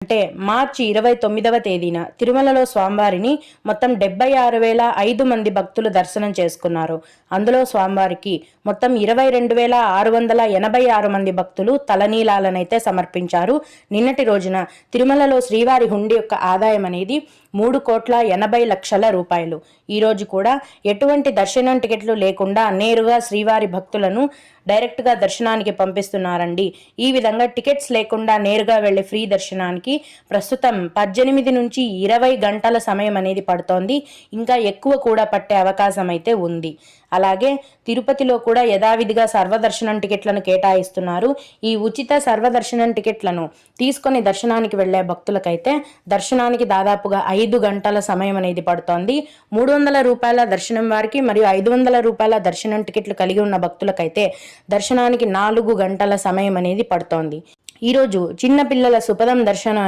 అంటే మార్చి 29వ తేదీన తిరుమలలో స్వామివారిని మొత్తం 76,005 మంది భక్తులు దర్శనం చేసుకున్నారు. అందులో స్వామివారికి మొత్తం 22,686 మంది భక్తులు తలనీలాలనైతే సమర్పించారు. నిన్నటి రోజున తిరుమలలో శ్రీవారి హుండీ యొక్క ఆదాయం అనేది 3,80,00,000 రూపాయలు. ఈ రోజు కూడా ఎటువంటి దర్శనం టికెట్లు లేకుండా నేరుగా శ్రీవారి భక్తులను డైరెక్ట్గా దర్శనానికి పంపిస్తున్నారండి. ఈ విధంగా టికెట్స్ లేకుండా నేరుగా వెళ్లే ఫ్రీ దర్శనానికి ప్రస్తుతం 18 నుంచి 20 గంటల సమయం అనేది పడుతోంది. ఇంకా ఎక్కువ కూడా పట్టే అవకాశం అయితే ఉంది. అలాగే తిరుపతిలో కూడా యథావిధిగా సర్వదర్శనం టికెట్లను కేటాయిస్తున్నారు. ఈ ఉచిత సర్వదర్శనం టికెట్లను తీసుకొని దర్శనానికి వెళ్లే భక్తులకైతే దర్శనానికి దాదాపుగా 5 గంటల సమయం అనేది పడుతోంది. 300 రూపాయల దర్శనం వారికి మరియు 500 రూపాయల దర్శనం టికెట్లు కలిగి ఉన్న భక్తులకైతే దర్శనానికి 4 గంటల సమయం అనేది పడుతోంది. ఈరోజు చిన్న పిల్లల సుపదం దర్శనం